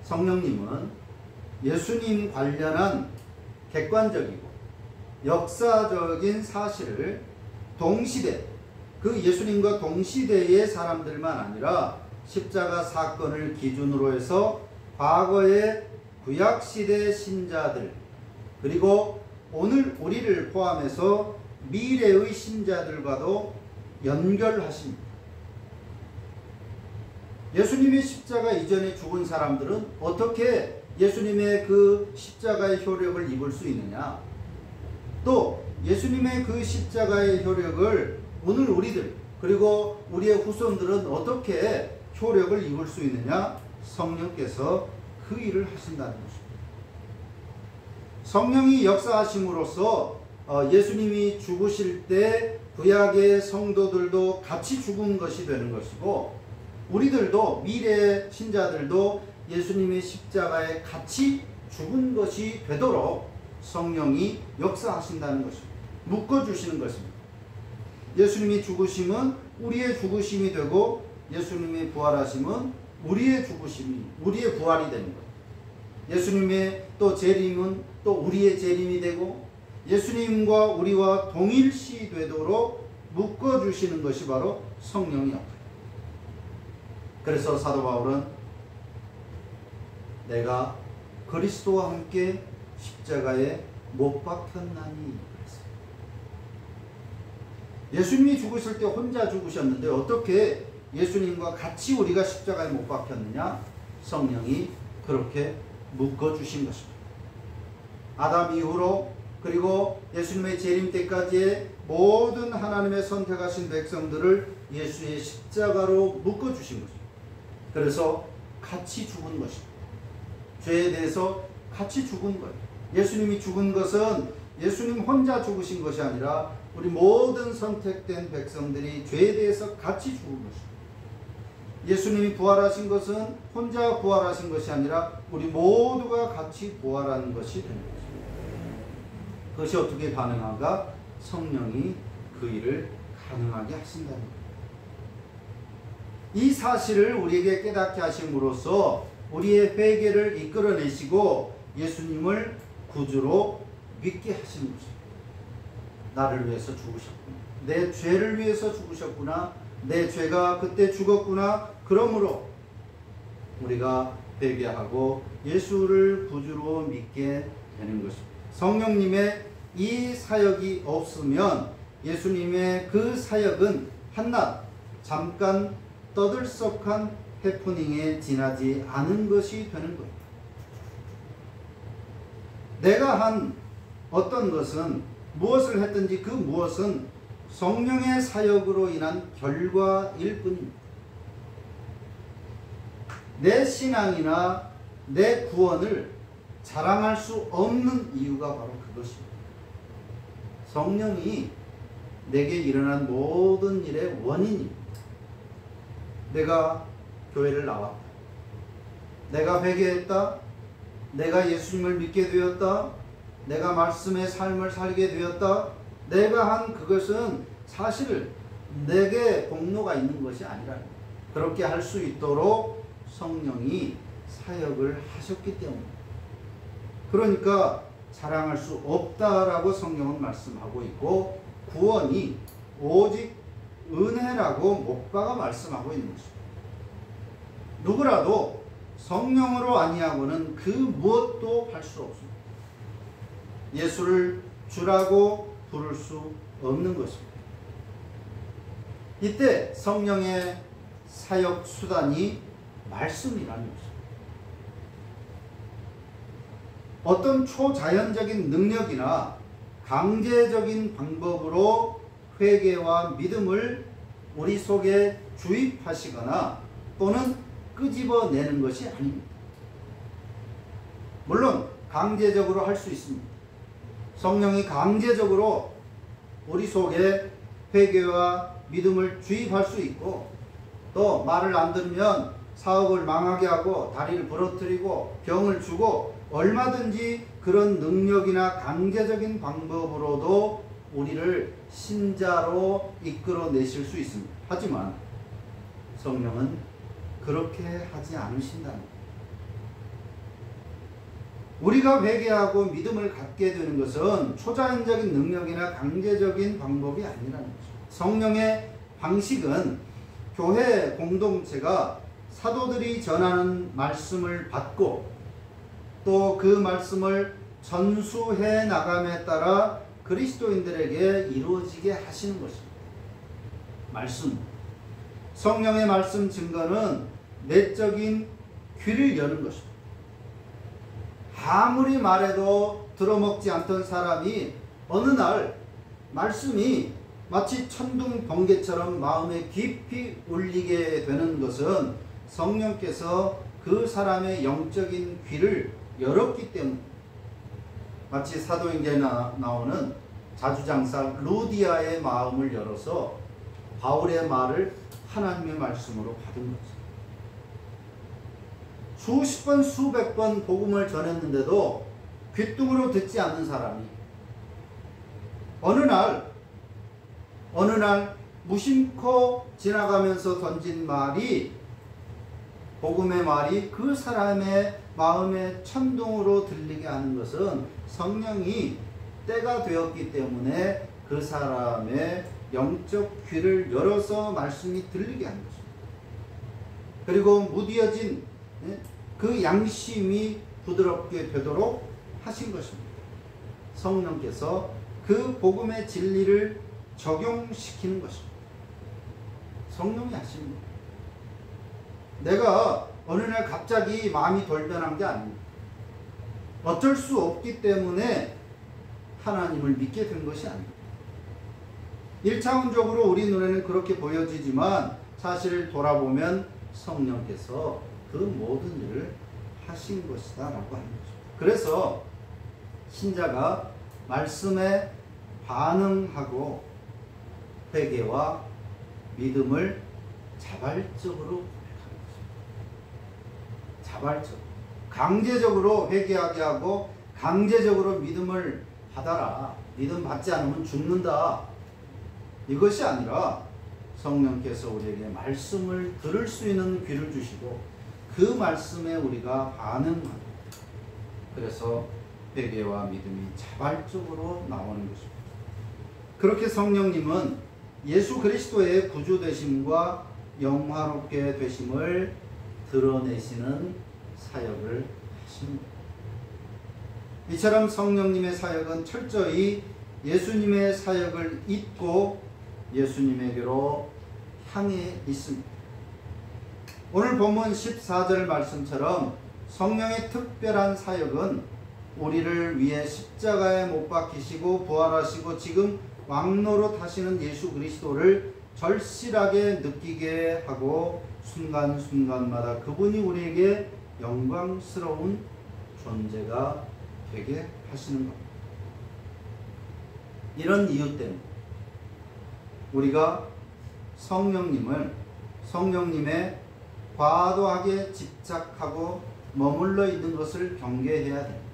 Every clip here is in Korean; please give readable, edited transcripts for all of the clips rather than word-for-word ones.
성령님은 예수님 관련한 객관적이고 역사적인 사실을 동시대, 그 예수님과 동시대의 사람들만 아니라 십자가 사건을 기준으로 해서 과거의 구약시대 신자들, 그리고 오늘 우리를 포함해서 미래의 신자들과도 연결하십니다. 예수님의 십자가 이전에 죽은 사람들은 어떻게 예수님의 그 십자가의 효력을 입을 수 있느냐? 또 예수님의 그 십자가의 효력을 오늘 우리들, 그리고 우리의 후손들은 어떻게 효력을 입을 수 있느냐? 성령께서 그 일을 하신다는 것입니다. 성령이 역사하심으로써 예수님이 죽으실 때 구약의 성도들도 같이 죽은 것이 되는 것이고, 우리들도 미래 신자들도 예수님의 십자가에 같이 죽은 것이 되도록 성령이 역사하신다는 것입니다. 묶어주시는 것입니다. 예수님이 죽으심은 우리의 죽으심이 되고, 예수님이 부활하심은 우리의 죽으심이, 우리의 부활이 되는 거예요. 예수님의 또 재림은 또 우리의 재림이 되고, 예수님과 우리와 동일시 되도록 묶어주시는 것이 바로 성령의 역할입니다. 그래서 사도 바울은 내가 그리스도와 함께 십자가에 못 박혔나니 그랬어요. 예수님이 죽으실 때 혼자 죽으셨는데 어떻게 예수님과 같이 우리가 십자가에 못 박혔느냐? 성령이 그렇게 묶어주신 것입니다. 아담 이후로 그리고 예수님의 재림 때까지의 모든 하나님의 선택하신 백성들을 예수의 십자가로 묶어주신 것입니다. 그래서 같이 죽은 것입니다. 죄에 대해서 같이 죽은 거예요. 예수님이 죽은 것은 예수님 혼자 죽으신 것이 아니라 우리 모든 선택된 백성들이 죄에 대해서 같이 죽은 것입니다. 예수님이 부활하신 것은 혼자 부활하신 것이 아니라 우리 모두가 같이 부활하는 것이 되는 것입니다. 그것이 어떻게 가능한가? 성령이 그 일을 가능하게 하신다는 거예요. 이 사실을 우리에게 깨닫게 하심으로써 우리의 회개를 이끌어내시고 예수님을 구주로 믿게 하시는 것입니다. 나를 위해서 죽으셨구나. 내 죄를 위해서 죽으셨구나. 내 죄가 그때 죽었구나. 그러므로 우리가 회개하고 예수를 구주로 믿게 되는 것입니다. 성령님의 이 사역이 없으면 예수님의 그 사역은 한낱 잠깐 떠들썩한 해프닝에 지나지 않은 것이 되는 거예요. 내가 한 어떤 것은 무엇을 했든지 그 무엇은 성령의 사역으로 인한 결과일 뿐입니다. 내 신앙이나 내 구원을 자랑할 수 없는 이유가 바로 그것입니다. 성령이 내게 일어난 모든 일의 원인입니다. 내가 교회를 나왔다. 내가 회개했다. 내가 예수님을 믿게 되었다. 내가 말씀의 삶을 살게 되었다. 내가 한 그것은 사실 내게 공로가 있는 것이 아니라 그렇게 할 수 있도록 성령이 사역을 하셨기 때문입니다. 그러니까 자랑할 수 없다라고 성경은 말씀하고 있고, 구원이 오직 은혜라고 못 박아 말씀하고 있는 것입니다. 누구라도 성령으로 아니하고는 그 무엇도 할 수 없습니다. 예수를 주라고 부를 수 없는 것입니다. 이때 성령의 사역 수단이 말씀이라는 것입니다. 어떤 초자연적인 능력이나 강제적인 방법으로 회개와 믿음을 우리 속에 주입하시거나 또는 끄집어내는 것이 아닙니다. 물론 강제적으로 할 수 있습니다. 성령이 강제적으로 우리 속에 회개와 믿음을 주입할 수 있고, 또 말을 안 들으면 사업을 망하게 하고 다리를 부러뜨리고 병을 주고, 얼마든지 그런 능력이나 강제적인 방법으로도 우리를 신자로 이끌어내실 수 있습니다. 하지만 성령은 그렇게 하지 않으신다는 거예요. 우리가 회개하고 믿음을 갖게 되는 것은 초자연적인 능력이나 강제적인 방법이 아니라는 거죠. 성령의 방식은 교회 공동체가 사도들이 전하는 말씀을 받고 또 그 말씀을 전수해 나감에 따라 그리스도인들에게 이루어지게 하시는 것입니다. 말씀. 성령의 말씀 증거는 내적인 귀를 여는 것입니다. 아무리 말해도 들어먹지 않던 사람이 어느 날 말씀이 마치 천둥 번개처럼 마음에 깊이 울리게 되는 것은 성령께서 그 사람의 영적인 귀를 열었기 때문에 마치 사도행전에 나오는 자주장사 루디아의 마음을 열어서 바울의 말을 하나님의 말씀으로 받은 거죠. 수십 번 수백 번 복음을 전했는데도 귀뚱으로 듣지 않는 사람이 어느 날 무심코 지나가면서 던진 말이 복음의 말이 그 사람의 마음에 천둥으로 들리게 하는 것은 성령이 때가 되었기 때문에 그 사람의 영적 귀를 열어서 말씀이 들리게 하는 것입니다. 그리고 무뎌진 그 양심이 부드럽게 되도록 하신 것입니다. 성령께서 그 복음의 진리를 적용시키는 것입니다. 성령이 하시는 겁니다. 내가 어느 날 갑자기 마음이 돌변한 게 아닙니다. 어쩔 수 없기 때문에 하나님을 믿게 된 것이 아닙니다. 1차원적으로 우리 눈에는 그렇게 보여지지만 사실 돌아보면 성령께서 그 모든 일을 하신 것이다 라고 하는 거죠. 그래서 신자가 말씀에 반응하고 회개와 믿음을 자발적으로 강제적으로 회개하게 하고 강제적으로 믿음을 받아라. 믿음 받지 않으면 죽는다. 이것이 아니라 성령께서 우리에게 말씀을 들을 수 있는 귀를 주시고 그 말씀에 우리가 반응하고 그래서 회개와 믿음이 자발적으로 나오는 것입니다. 그렇게 성령님은 예수 그리스도의 구주 되심과 영화롭게 되심을 드러내시는 사역을 하십니다. 이처럼 성령님의 사역은 철저히 예수님의 사역을 잇고 예수님에게로 향해 있습니다. 오늘 본문 14절 말씀처럼 성령의 특별한 사역은 우리를 위해 십자가에 못 박히시고 부활하시고 지금 왕노로 타시는 예수 그리스도를 절실하게 느끼게 하고 순간순간마다 그분이 우리에게 영광스러운 존재가 되게 하시는 겁니다. 이런 이유 때문에 우리가 성령님의 과도하게 집착하고 머물러 있는 것을 경계해야 됩니다.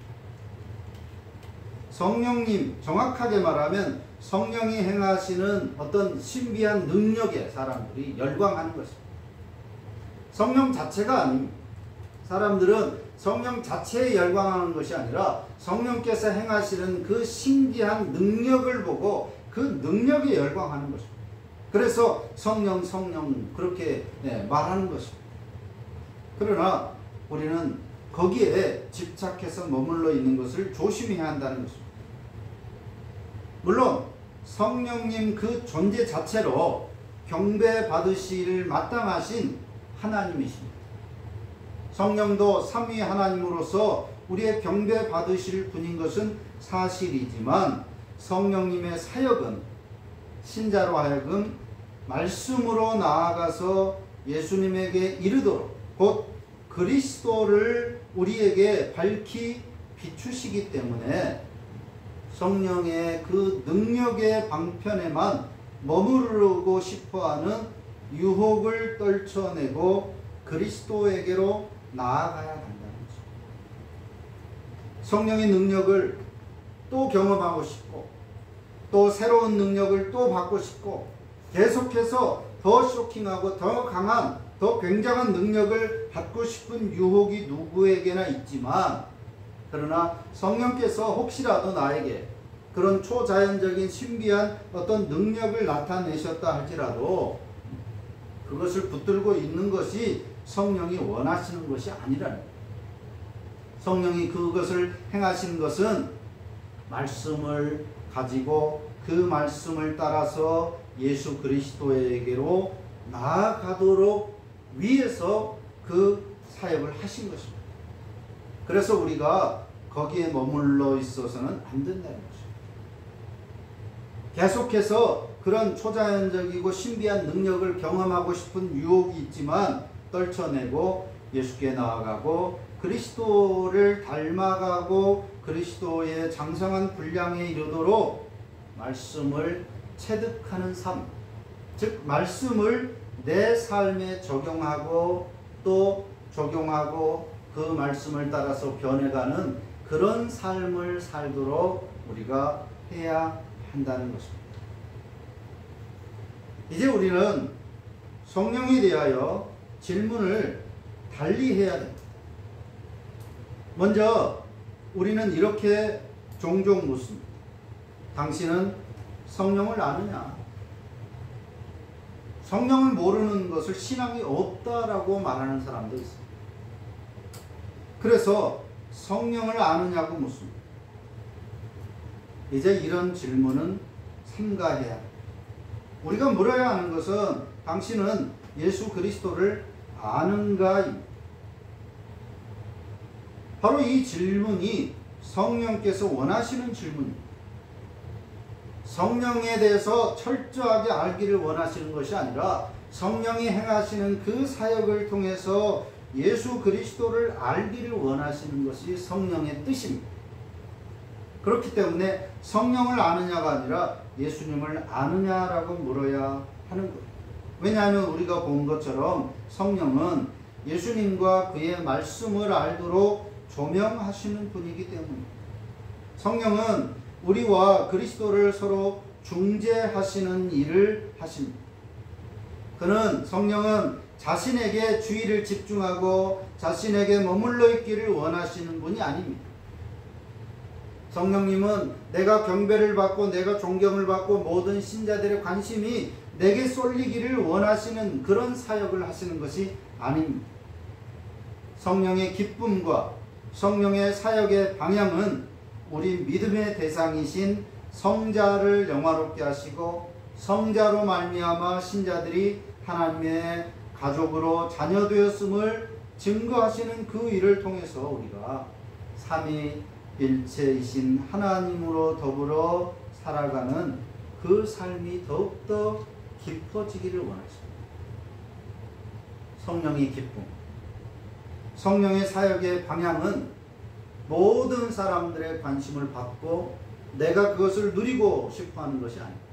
성령님, 정확하게 말하면 성령이 행하시는 어떤 신비한 능력에 사람들이 열광하는 것입니다. 성령 자체가 아닙니다. 사람들은 성령 자체에 열광하는 것이 아니라 성령께서 행하시는 그 신기한 능력을 보고 그 능력에 열광하는 것입니다. 그래서 성령 그렇게 말하는 것입니다. 그러나 우리는 거기에 집착해서 머물러 있는 것을 조심해야 한다는 것입니다. 물론 성령님 그 존재 자체로 경배받으시를 마땅하신 하나님이십니다. 성령도 삼위 하나님으로서 우리의 경배받으실 분인 것은 사실이지만 성령님의 사역은 신자로 하여금 말씀으로 나아가서 예수님에게 이르도록 곧 그리스도를 우리에게 밝히 비추시기 때문에 성령의 그 능력의 방편에만 머무르고 싶어하는 유혹을 떨쳐내고 그리스도에게로 나아가야 한다는 거죠. 성령의 능력을 또 경험하고 싶고 또 새로운 능력을 또 받고 싶고 계속해서 더 쇼킹하고 더 강한 더 굉장한 능력을 받고 싶은 유혹이 누구에게나 있지만 그러나 성령께서 혹시라도 나에게 그런 초자연적인 신비한 어떤 능력을 나타내셨다 할지라도 그것을 붙들고 있는 것이 성령이 원하시는 것이 아니라는 거예요. 성령이 그것을 행하시는 것은 말씀을 가지고 그 말씀을 따라서 예수 그리스도에게로 나아가도록 위해서 그 사역을 하신 것입니다. 그래서 우리가 거기에 머물러 있어서는 안 된다는 것입니다. 계속해서 그런 초자연적이고 신비한 능력을 경험하고 싶은 유혹이 있지만 떨쳐내고 예수께 나아가고 그리스도를 닮아가고 그리스도의 장성한 분량에 이르도록 말씀을 체득하는 삶, 즉 말씀을 내 삶에 적용하고 또 적용하고 그 말씀을 따라서 변해가는 그런 삶을 살도록 우리가 해야 한다는 것입니다. 이제 우리는 성령에 대하여 질문을 달리 해야 됩니다. 먼저 우리는 이렇게 종종 묻습니다. 당신은 성령을 아느냐? 성령을 모르는 것을 신앙이 없다라고 말하는 사람도 있습니다. 그래서 성령을 아느냐고 묻습니다. 이제 이런 질문은 삼가해야 합니다. 우리가 물어야 하는 것은 당신은 예수 그리스도를 아는가입니다. 바로 이 질문이 성령께서 원하시는 질문입니다. 성령에 대해서 철저하게 알기를 원하시는 것이 아니라 성령이 행하시는 그 사역을 통해서 예수 그리스도를 알기를 원하시는 것이 성령의 뜻입니다. 그렇기 때문에 성령을 아느냐가 아니라 예수님을 아느냐라고 물어야 하는 거예요. 왜냐하면 우리가 본 것처럼 성령은 예수님과 그의 말씀을 알도록 조명하시는 분이기 때문입니다. 성령은 우리와 그리스도를 서로 중재하시는 일을 하십니다. 성령은 자신에게 주의를 집중하고 자신에게 머물러 있기를 원하시는 분이 아닙니다. 성령님은 내가 경배를 받고 내가 존경을 받고 모든 신자들의 관심이 내게 쏠리기를 원하시는 그런 사역을 하시는 것이 아닙니다. 성령의 기쁨과 성령의 사역의 방향은 우리 믿음의 대상이신 성자를 영화롭게 하시고 성자로 말미암아 신자들이 하나님의 가족으로 자녀되었음을 증거하시는 그 일을 통해서 우리가 삼위일체이신 하나님으로 더불어 살아가는 그 삶이 더욱더 깊어지기를 원하십니다. 성령의 기쁨, 성령의 사역의 방향은 모든 사람들의 관심을 받고 내가 그것을 누리고 싶어하는 것이 아닙니다.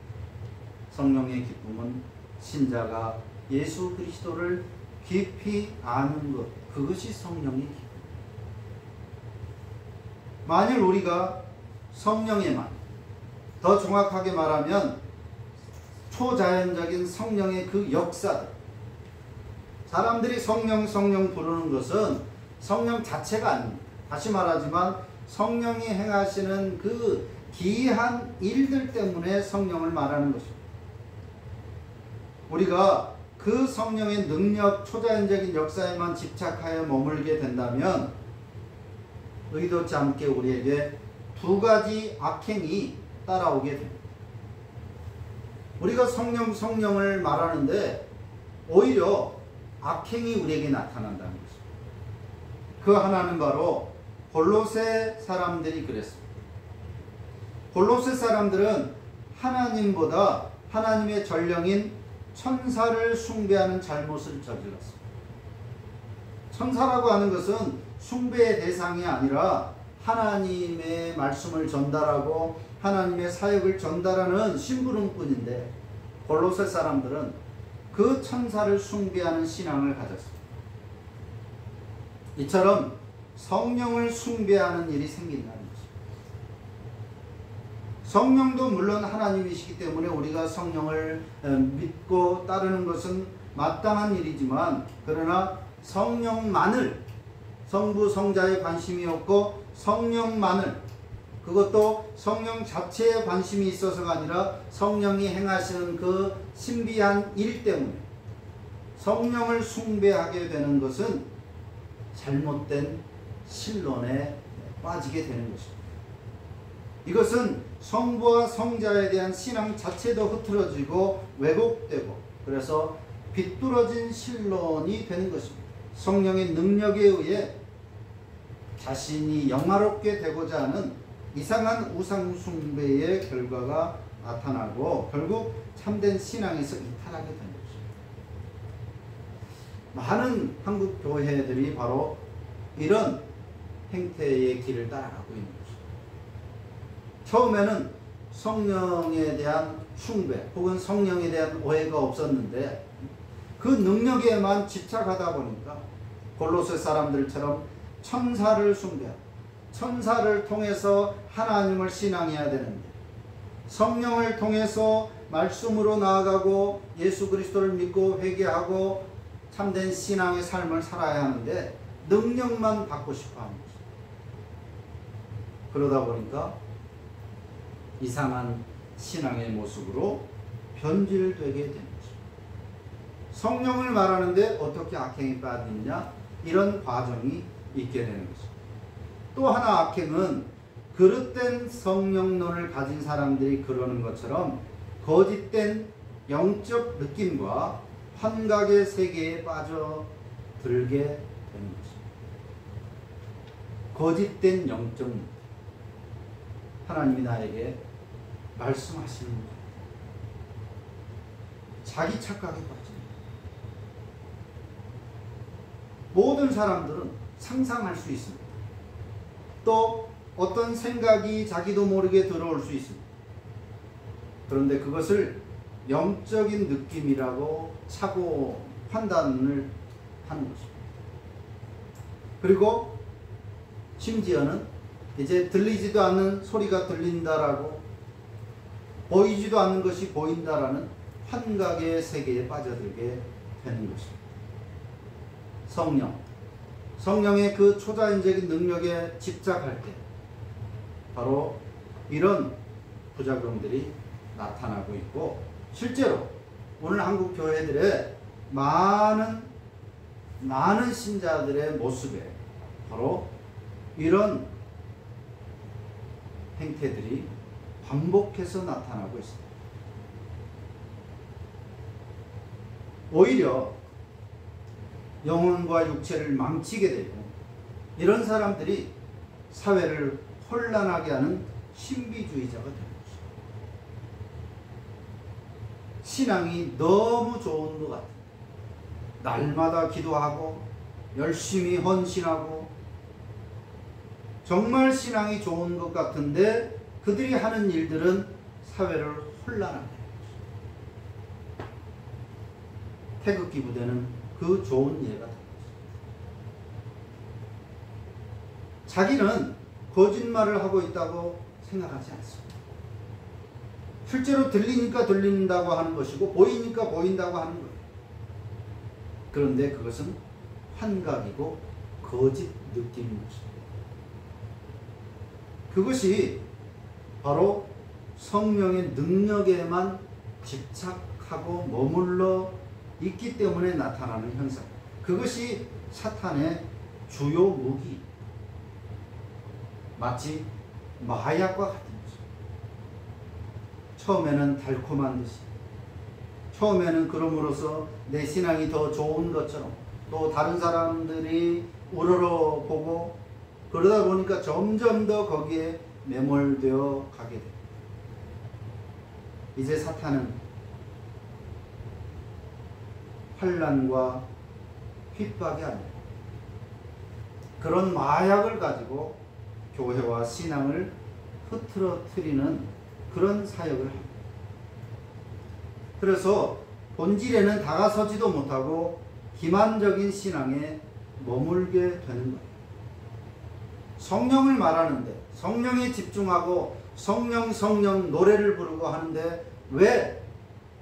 성령의 기쁨은 신자가 예수 그리스도를 깊이 아는 것, 그것이 성령의 기쁨. 만일 우리가 성령에만, 더 정확하게 말하면 초자연적인 성령의 그 역사들, 사람들이 성령 부르는 것은 성령 자체가 아닙니다. 다시 말하지만 성령이 행하시는 그 기이한 일들 때문에 성령을 말하는 것입니다. 우리가 그 성령의 능력, 초자연적인 역사에만 집착하여 머물게 된다면 의도치 않게 우리에게 두 가지 악행이 따라오게 됩니다. 우리가 성령을 말하는데 오히려 악행이 우리에게 나타난다는 것입니다. 그 하나는 바로 골로새 사람들이 그랬습니다. 골로새 사람들은 하나님보다 하나님의 전령인 천사를 숭배하는 잘못을 저질렀습니다. 천사라고 하는 것은 숭배의 대상이 아니라 하나님의 말씀을 전달하고 하나님의 사역을 전달하는 심부름꾼인데 골로새 사람들은 그 천사를 숭배하는 신앙을 가졌습니다. 이처럼 성령을 숭배하는 일이 생긴다는 것입니다. 성령도 물론 하나님이시기 때문에 우리가 성령을 믿고 따르는 것은 마땅한 일이지만 그러나 성령만을 성부 성자에 관심이 없고 성령만을, 그것도 성령 자체에 관심이 있어서가 아니라 성령이 행하시는 그 신비한 일 때문에 성령을 숭배하게 되는 것은 잘못된 신론에 빠지게 되는 것입니다. 이것은 성부와 성자에 대한 신앙 자체도 흐트러지고 왜곡되고 그래서 비뚤어진 신론이 되는 것입니다. 성령의 능력에 의해 자신이 영화롭게 되고자 하는 이상한 우상 숭배의 결과가 나타나고 결국 참된 신앙에서 이탈하게 되는 것입니다. 많은 한국 교회들이 바로 이런 행태의 길을 따라가고 있는 것입니다. 처음에는 성령에 대한 숭배 혹은 성령에 대한 오해가 없었는데 그 능력에만 집착하다 보니까 골로새 사람들처럼 천사를 숭배하고 천사를 통해서 하나님을 신앙해야 되는데 성령을 통해서 말씀으로 나아가고 예수 그리스도를 믿고 회개하고 참된 신앙의 삶을 살아야 하는데 능력만 받고 싶어 하는 것입니다. 그러다 보니까 이상한 신앙의 모습으로 변질되게 되는 것입니다. 성령을 말하는데 어떻게 악행에 빠지느냐, 이런 과정이 있게 되는 것입니다. 또 하나 악행은 그릇된 성령론을 가진 사람들이 그러는 것처럼 거짓된 영적 느낌과 환각의 세계에 빠져들게 되는 것입니다. 거짓된 영적 느낌. 하나님이 나에게 말씀하시는 것, 자기 착각에 빠집니다. 모든 사람들은 상상할 수 있습니다. 또 어떤 생각이 자기도 모르게 들어올 수 있습니다. 그런데 그것을 영적인 느낌이라고 사고 판단을 하는 것입니다. 그리고 심지어는 이제 들리지도 않는 소리가 들린다라고 보이지도 않는 것이 보인다라는 환각의 세계에 빠져들게 되는 것입니다. 성령의 그 초자연적인 능력에 집착할 때 바로 이런 부작용들이 나타나고 있고 실제로 오늘 한국 교회들의 많은 신자들의 모습에 바로 이런 행태들이 반복해서 나타나고 있습니다. 오히려 영혼과 육체를 망치게 되고 이런 사람들이 사회를 혼란하게 하는 신비주의자가 되는 것입니다. 신앙이 너무 좋은 것 같아요. 날마다 기도하고 열심히 헌신하고 정말 신앙이 좋은 것 같은데 그들이 하는 일들은 사회를 혼란하게 하는 것입니다. 태극기 부대는 그 좋은 예가 됩니다. 자기는 거짓말을 하고 있다고 생각하지 않습니다. 실제로 들리니까 들린다고 하는 것이고 보이니까 보인다고 하는 거예요. 그런데 그것은 환각이고 거짓 느낌인 것입니다. 그것이 바로 성령의 능력에만 집착하고 머물러 있기 때문에 나타나는 현상. 그것이 사탄의 주요 무기. 마치 마약과 같은 것입니다. 처음에는 달콤한 듯이, 처음에는 그럼으로써 내 신앙이 더 좋은 것처럼, 또 다른 사람들이 우러러보고 그러다 보니까 점점 더 거기에 매몰되어 가게 됩니다. 이제 사탄은 환난과 핍박이 아니라 그런 마약을 가지고 교회와 신앙을 흐트러뜨리는 그런 사역을 합니다. 그래서 본질에는 다가서지도 못하고 기만적인 신앙에 머물게 되는 거예요. 성령을 말하는데 성령에 집중하고 성령 노래를 부르고 하는데 왜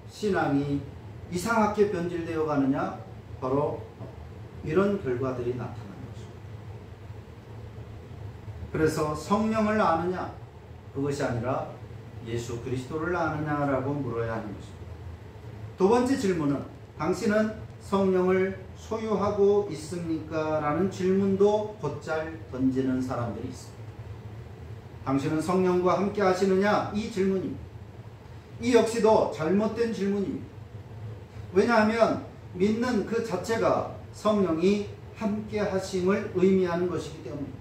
신앙이 이상하게 변질되어 가느냐? 바로 이런 결과들이 나타나는 것입니다. 그래서 성령을 아느냐? 그것이 아니라 예수 그리스도를 아느냐라고 물어야 하는 것입니다. 두 번째 질문은 당신은 성령을 소유하고 있습니까? 라는 질문도 곧잘 던지는 사람들이 있습니다. 당신은 성령과 함께 하시느냐? 이 질문입니다. 이 역시도 잘못된 질문입니다. 왜냐하면 믿는 그 자체가 성령이 함께 하심을 의미하는 것이기 때문입니다.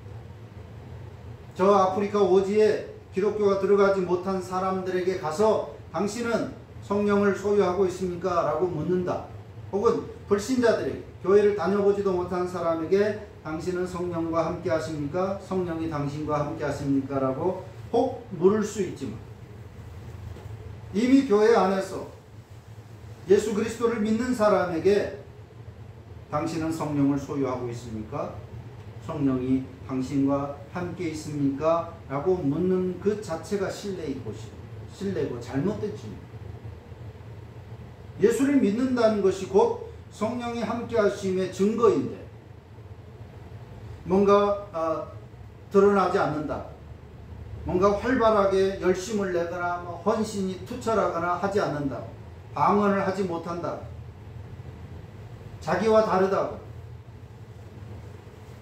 저 아프리카 오지에 기독교가 들어가지 못한 사람들에게 가서 당신은 성령을 소유하고 있습니까? 라고 묻는다. 혹은 불신자들에게, 교회를 다녀보지도 못한 사람에게 당신은 성령과 함께 하십니까? 성령이 당신과 함께 하십니까? 라고 혹 물을 수 있지만 이미 교회 안에서 예수 그리스도를 믿는 사람에게 당신은 성령을 소유하고 있습니까? 성령이 당신과 함께 있습니까? 라고 묻는 그 자체가 신뢰인 것이고, 신뢰고 잘못된 질문. 예수를 믿는다는 것이 곧 성령이 함께 하심의 증거인데 뭔가 드러나지 않는다. 뭔가 활발하게 열심을 내거나 헌신이 투철하거나 하지 않는다. 방언을 하지 못한다. 자기와 다르다고.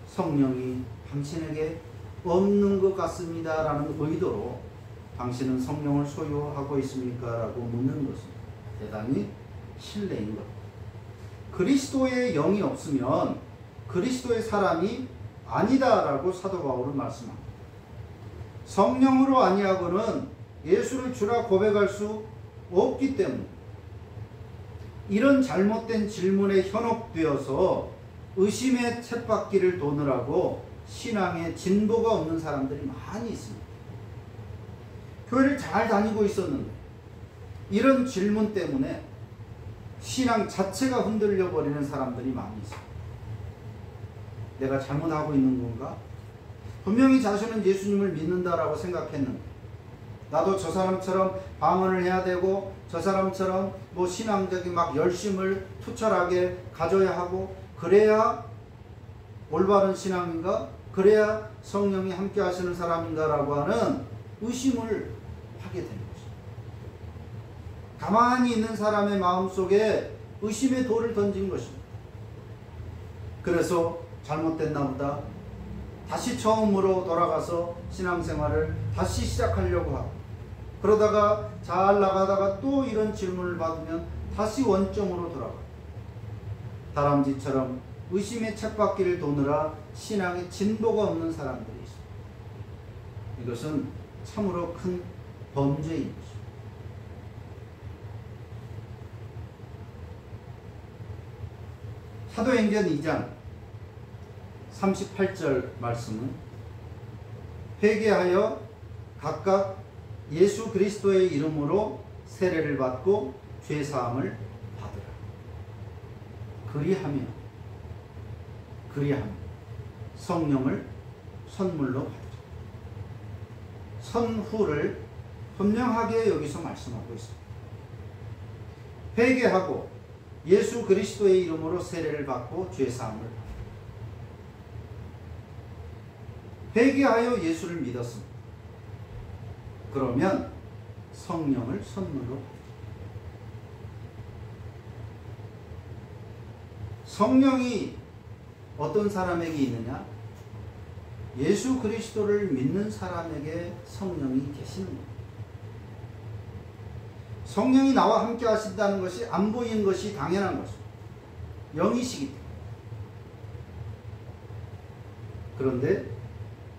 성령이 당신에게 없는 것 같습니다. 라는 의도로 당신은 성령을 소유하고 있습니까? 라고 묻는 것은 대단히 신뢰인 것. 그리스도의 영이 없으면 그리스도의 사람이 아니다라고 사도 바울은 말씀합니다. 성령으로 아니하고는 예수를 주라 고백할 수 없기 때문에 이런 잘못된 질문에 현혹되어서 의심의 쳇바퀴를 도느라고 신앙에 진보가 없는 사람들이 많이 있습니다. 교회를 잘 다니고 있었는데 이런 질문 때문에 신앙 자체가 흔들려 버리는 사람들이 많이 있습니다. 내가 잘못하고 있는 건가? 분명히 자신은 예수님을 믿는다라고 생각했는데 나도 저 사람처럼 방언을 해야 되고 저 사람처럼 뭐 신앙적인 막 열심을 투철하게 가져야 하고 그래야 올바른 신앙인가? 그래야 성령이 함께 하시는 사람인가? 라고 하는 의심을 하게 되는 것입니다. 가만히 있는 사람의 마음속에 의심의 돌을 던진 것입니다. 그래서 잘못됐나 보다. 다시 처음으로 돌아가서 신앙생활을 다시 시작하려고 하고 그러다가 잘 나가다가 또 이런 질문을 받으면 다시 원점으로 돌아가. 다람쥐처럼 의심의 쳇바퀴를 도느라 신앙에 진보가 없는 사람들이 있습니다. 이것은 참으로 큰 범죄인 것입니다. 사도행전 2장 38절 말씀은 회개하여 각각 예수 그리스도의 이름으로 세례를 받고 죄사함을 받으라. 그리하면 성령을 선물로 받으라. 선후를 분명하게 여기서 말씀하고 있습니다. 회개하고 예수 그리스도의 이름으로 세례를 받고 죄사함을 받으라. 회개하여 예수를 믿었습니다. 그러면 성령을 선물로 받으라. 성령이 어떤 사람에게 있느냐? 예수 그리스도를 믿는 사람에게 성령이 계시는 겁니다. 성령이 나와 함께 하신다는 것이 안 보이는 것이 당연한 것입니다. 영이시기 때문에. 그런데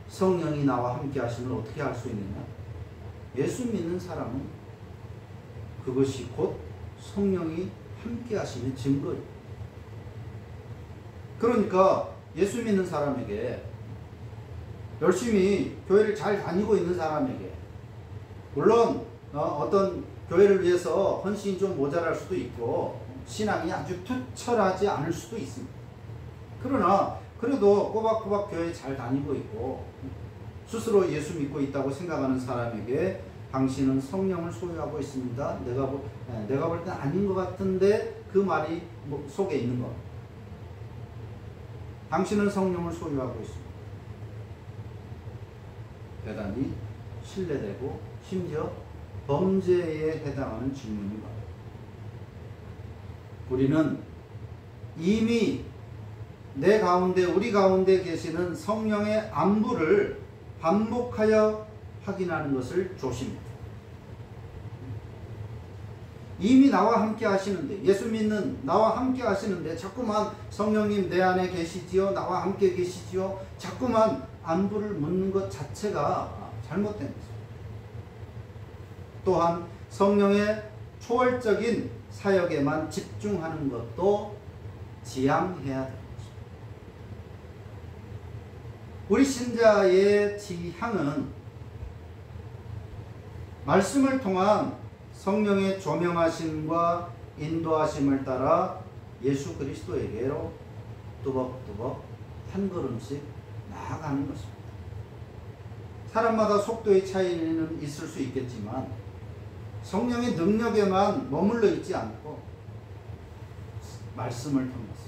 성령이 나와 함께 하시면 어떻게 할 수 있느냐? 예수 믿는 사람은 그것이 곧 성령이 함께 하시는 증거입니다. 그러니까 예수 믿는 사람에게 열심히 교회를 잘 다니고 있는 사람에게 물론 어떤 교회를 위해서 헌신이 좀 모자랄 수도 있고 신앙이 아주 투철하지 않을 수도 있습니다. 그러나 그래도 꼬박꼬박 교회 잘 다니고 있고 스스로 예수 믿고 있다고 생각하는 사람에게 당신은 성령을 소유하고 있습니다. 내가 볼 땐 아닌 것 같은데 그 말이 속에 있는 것. 당신은 성령을 소유하고 있습니다. 대단히 신뢰되고 심지어 범죄에 해당하는 질문입니다. 우리는 이미 내 가운데 우리 가운데 계시는 성령의 안부를 반복하여 확인하는 것을 조심해요. 이미 나와 함께 하시는데, 예수 믿는 나와 함께 하시는데 자꾸만 성령님 내 안에 계시지요, 나와 함께 계시지요, 자꾸만 안부를 묻는 것 자체가 잘못된 것입니다. 또한 성령의 초월적인 사역에만 집중하는 것도 지양해야 됩니다. 우리 신자의 지향은 말씀을 통한 성령의 조명하심과 인도하심을 따라 예수 그리스도에게로 뚜벅뚜벅 한 걸음씩 나아가는 것입니다. 사람마다 속도의 차이는 있을 수 있겠지만 성령의 능력에만 머물러 있지 않고 말씀을 통해서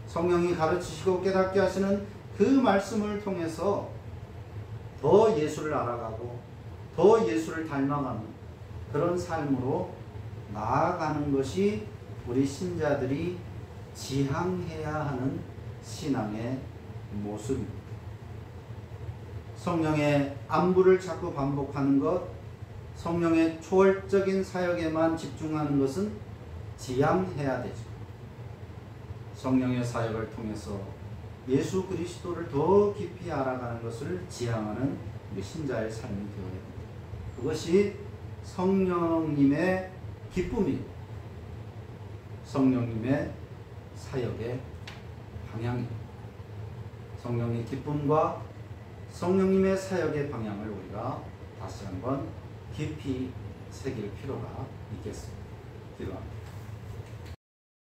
성령이 가르치시고 깨닫게 하시는 그 말씀을 통해서 더 예수를 알아가고 더 예수를 닮아가는 그런 삶으로 나아가는 것이 우리 신자들이 지향해야 하는 신앙의 모습입니다. 성령의 안부를 자꾸 반복하는 것, 성령의 초월적인 사역에만 집중하는 것은 지양해야 되죠. 성령의 사역을 통해서 예수 그리스도를 더 깊이 알아가는 것을 지향하는 우리 신자의 삶이 되어야 됩니다. 그것이 성령님의 기쁨이고 성령님의 사역의 방향입니다. 성령의 기쁨과 성령님의 사역의 방향을 우리가 다시 한번 깊이 새길 필요가 있겠습니다. 기도합니다.